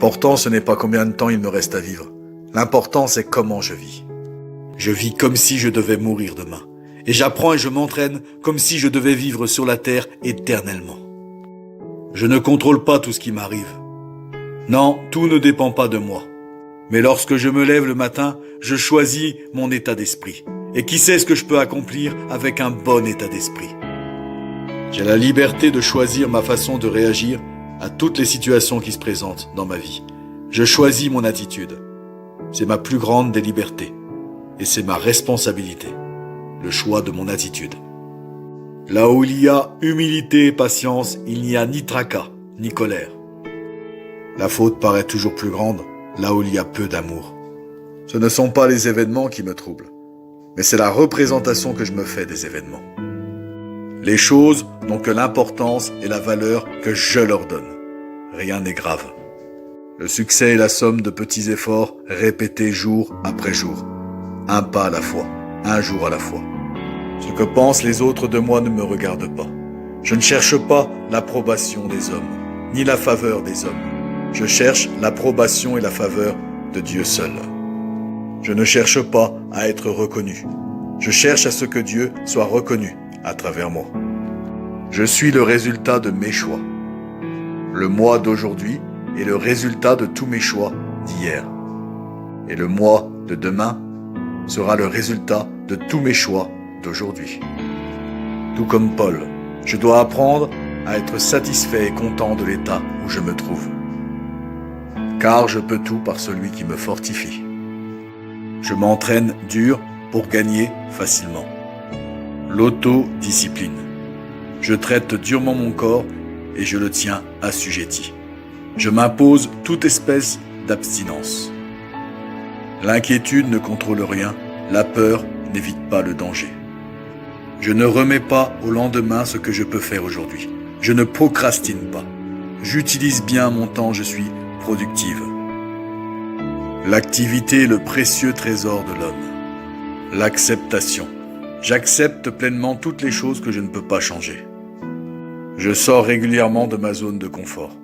L'important, ce n'est pas combien de temps il me reste à vivre. L'important, c'est comment je vis. Je vis comme si je devais mourir demain. Et j'apprends et je m'entraîne comme si je devais vivre sur la terre éternellement. Je ne contrôle pas tout ce qui m'arrive. Non, tout ne dépend pas de moi. Mais lorsque je me lève le matin, je choisis mon état d'esprit. Et qui sait ce que je peux accomplir avec un bon état d'esprit? J'ai la liberté de choisir ma façon de réagir à toutes les situations qui se présentent dans ma vie. Je choisis mon attitude. C'est ma plus grande des libertés. Et c'est ma responsabilité. Le choix de mon attitude. Là où il y a humilité et patience, il n'y a ni tracas, ni colère. La faute paraît toujours plus grande là où il y a peu d'amour. Ce ne sont pas les événements qui me troublent, mais c'est la représentation que je me fais des événements. Les choses n'ont que l'importance et la valeur que je leur donne. Rien n'est grave. Le succès est la somme de petits efforts répétés jour après jour. Un pas à la fois, un jour à la fois. Ce que pensent les autres de moi ne me regarde pas. Je ne cherche pas l'approbation des hommes, ni la faveur des hommes. Je cherche l'approbation et la faveur de Dieu seul. Je ne cherche pas à être reconnu. Je cherche à ce que Dieu soit reconnu à travers moi. Je suis le résultat de mes choix. Le moi d'aujourd'hui est le résultat de tous mes choix d'hier. Et le moi de demain sera le résultat de tous mes choix d'aujourd'hui. Tout comme Paul, je dois apprendre à être satisfait et content de l'état où je me trouve. Car je peux tout par celui qui me fortifie. Je m'entraîne dur pour gagner facilement. L'autodiscipline. Je traite durement mon corps et je le tiens assujetti. Je m'impose toute espèce d'abstinence. L'inquiétude ne contrôle rien, la peur n'évite pas le danger. Je ne remets pas au lendemain ce que je peux faire aujourd'hui. Je ne procrastine pas. J'utilise bien mon temps, je suis productive. L'activité est le précieux trésor de l'homme. L'acceptation. J'accepte pleinement toutes les choses que je ne peux pas changer. Je sors régulièrement de ma zone de confort.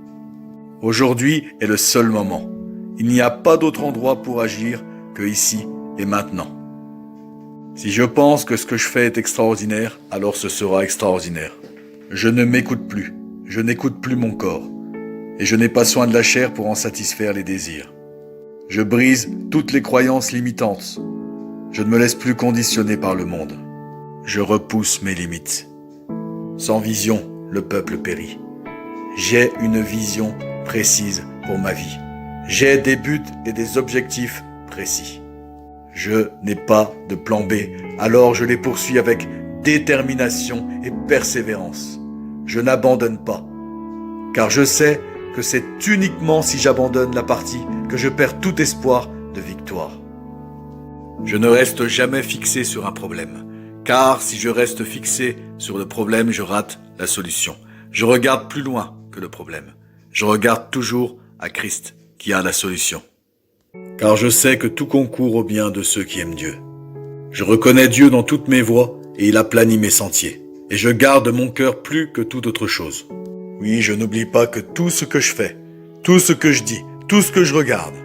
Aujourd'hui est le seul moment. Il n'y a pas d'autre endroit pour agir que ici et maintenant. Si je pense que ce que je fais est extraordinaire, alors ce sera extraordinaire. Je ne m'écoute plus, je n'écoute plus mon corps, et je n'ai pas soin de la chair pour en satisfaire les désirs. Je brise toutes les croyances limitantes. Je ne me laisse plus conditionner par le monde. Je repousse mes limites. Sans vision, le peuple périt. J'ai une vision précise pour ma vie. J'ai des buts et des objectifs précis. Je n'ai pas de plan B, alors je les poursuis avec détermination et persévérance. Je n'abandonne pas, car je sais que c'est uniquement si j'abandonne la partie que je perds tout espoir de victoire. Je ne reste jamais fixé sur un problème, car si je reste fixé sur le problème, je rate la solution. Je regarde plus loin que le problème. Je regarde toujours à Christ, qui a la solution. Car je sais que tout concourt au bien de ceux qui aiment Dieu. Je reconnais Dieu dans toutes mes voies et il aplani mes sentiers. Et je garde mon cœur plus que toute autre chose. Oui, je n'oublie pas que tout ce que je fais, tout ce que je dis, tout ce que je regarde,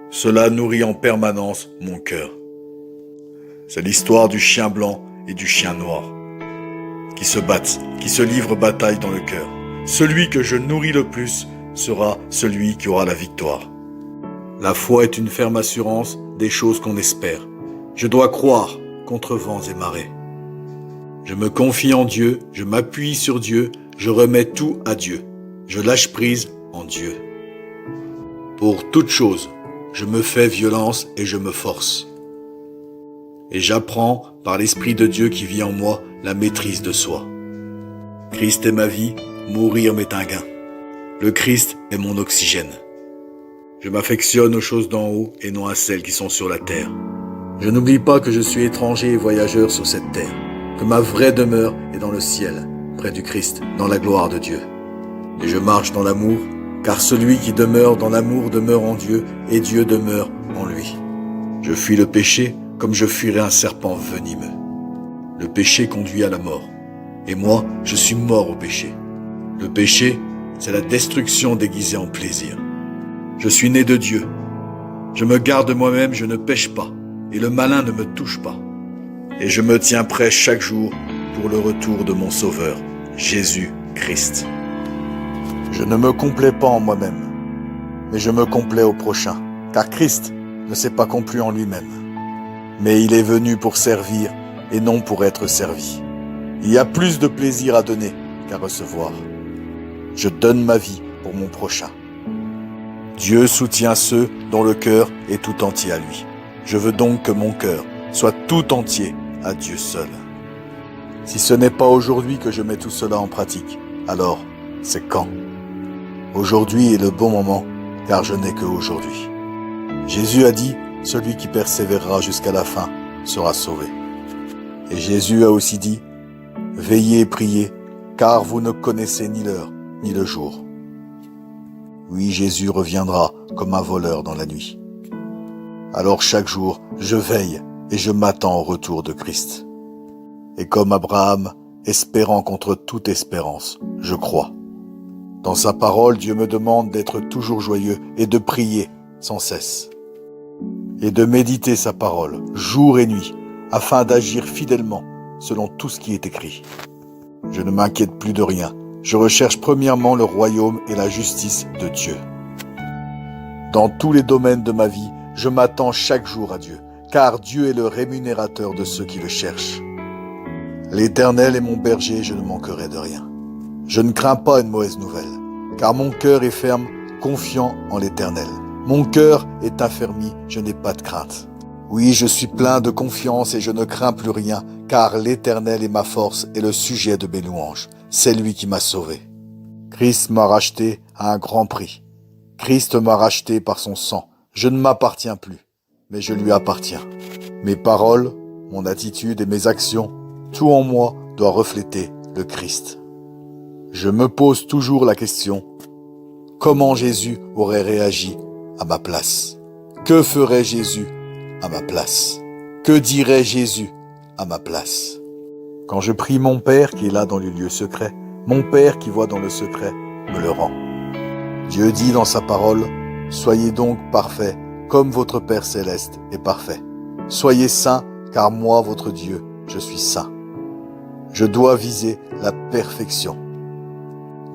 cela nourrit en permanence mon cœur. C'est l'histoire du chien blanc et du chien noir qui se battent, qui se livrent bataille dans le cœur. Celui que je nourris le plus sera celui qui aura la victoire. La foi est une ferme assurance des choses qu'on espère. Je dois croire contre vents et marées. Je me confie en Dieu, je m'appuie sur Dieu, je remets tout à Dieu. Je lâche prise en Dieu. Pour toute chose, je me fais violence et je me force. Et j'apprends par l'Esprit de Dieu qui vit en moi la maîtrise de soi. Christ est ma vie, mourir m'est un gain. Le Christ est mon oxygène. Je m'affectionne aux choses d'en haut et non à celles qui sont sur la terre. Je n'oublie pas que je suis étranger et voyageur sur cette terre, que ma vraie demeure est dans le ciel, près du Christ, dans la gloire de Dieu. Et je marche dans l'amour, car celui qui demeure dans l'amour demeure en Dieu et Dieu demeure en lui. Je fuis le péché comme je fuirais un serpent venimeux. Le péché conduit à la mort, et moi, je suis mort au péché. Le péché, c'est la destruction déguisée en plaisir. Je suis né de Dieu. Je me garde moi-même, je ne pêche pas, et le malin ne me touche pas. Et je me tiens prêt chaque jour pour le retour de mon Sauveur, Jésus-Christ. Je ne me complais pas en moi-même, mais je me complais au prochain, car Christ ne s'est pas complu en lui-même. Mais il est venu pour servir et non pour être servi. Il y a plus de plaisir à donner qu'à recevoir. Je donne ma vie pour mon prochain. Dieu soutient ceux dont le cœur est tout entier à lui. Je veux donc que mon cœur soit tout entier à Dieu seul. Si ce n'est pas aujourd'hui que je mets tout cela en pratique, alors c'est quand? Aujourd'hui est le bon moment, car je n'ai qu'aujourd'hui. Jésus a dit, celui qui persévérera jusqu'à la fin sera sauvé. Et Jésus a aussi dit, veillez et priez, car vous ne connaissez ni l'heure ni le jour. Oui, Jésus reviendra comme un voleur dans la nuit. Alors chaque jour, je veille et je m'attends au retour de Christ. Et comme Abraham, espérant contre toute espérance, je crois. Dans sa parole, Dieu me demande d'être toujours joyeux et de prier sans cesse. Et de méditer sa parole, jour et nuit, afin d'agir fidèlement selon tout ce qui est écrit. Je ne m'inquiète plus de rien. Je recherche premièrement le royaume et la justice de Dieu. Dans tous les domaines de ma vie, je m'attends chaque jour à Dieu, car Dieu est le rémunérateur de ceux qui le cherchent. L'Éternel est mon berger, je ne manquerai de rien. Je ne crains pas une mauvaise nouvelle, car mon cœur est ferme, confiant en l'Éternel. Mon cœur est affermi, je n'ai pas de crainte. Oui, je suis plein de confiance et je ne crains plus rien, car l'Éternel est ma force et le sujet de mes louanges. C'est lui qui m'a sauvé. Christ m'a racheté à un grand prix. Christ m'a racheté par son sang. Je ne m'appartiens plus, mais je lui appartiens. Mes paroles, mon attitude et mes actions, tout en moi doit refléter le Christ. Je me pose toujours la question, comment Jésus aurait réagi à ma place? Que ferait Jésus à ma place? Que dirait Jésus à ma place? Quand je prie mon Père qui est là dans le lieu secret, mon Père qui voit dans le secret me le rend. Dieu dit dans sa parole, soyez donc parfaits comme votre Père céleste est parfait. Soyez saints car moi, votre Dieu, je suis saint. Je dois viser la perfection.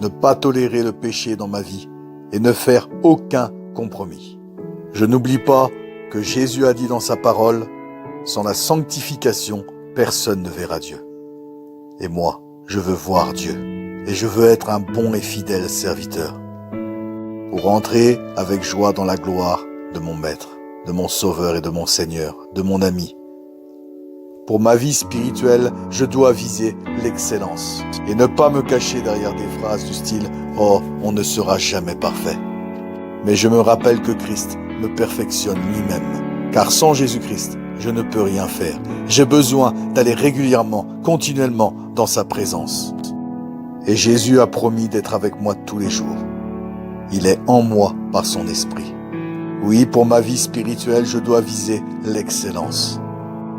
Ne pas tolérer le péché dans ma vie et ne faire aucun compromis. Je n'oublie pas que Jésus a dit dans sa parole, sans la sanctification, personne ne verra Dieu. Et moi, je veux voir Dieu, et je veux être un bon et fidèle serviteur, pour entrer avec joie dans la gloire de mon Maître, de mon Sauveur et de mon Seigneur, de mon ami. Pour ma vie spirituelle, je dois viser l'excellence, et ne pas me cacher derrière des phrases du style « Oh, on ne sera jamais parfait ». Mais je me rappelle que Christ me perfectionne lui-même, car sans Jésus-Christ, je ne peux rien faire. J'ai besoin d'aller régulièrement, continuellement dans sa présence. Et Jésus a promis d'être avec moi tous les jours. Il est en moi par son esprit. Oui, pour ma vie spirituelle, je dois viser l'excellence.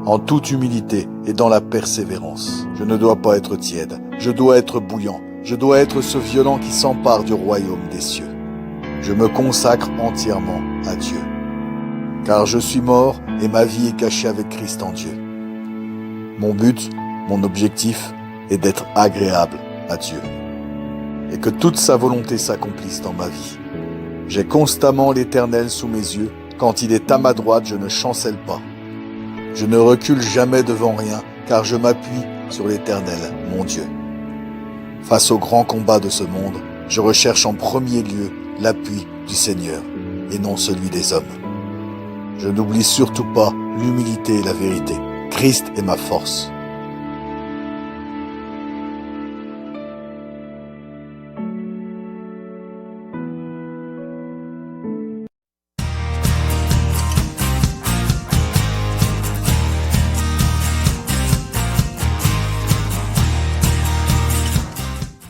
En toute humilité et dans la persévérance. Je ne dois pas être tiède, je dois être bouillant. Je dois être ce violent qui s'empare du royaume des cieux. Je me consacre entièrement à Dieu. Car je suis mort et ma vie est cachée avec Christ en Dieu. Mon but, mon objectif est d'être agréable à Dieu. Et que toute sa volonté s'accomplisse dans ma vie. J'ai constamment l'Éternel sous mes yeux. Quand il est à ma droite, je ne chancelle pas. Je ne recule jamais devant rien, car je m'appuie sur l'Éternel, mon Dieu. Face au grand combat de ce monde, je recherche en premier lieu l'appui du Seigneur et non celui des hommes. Je n'oublie surtout pas l'humilité et la vérité. Christ est ma force.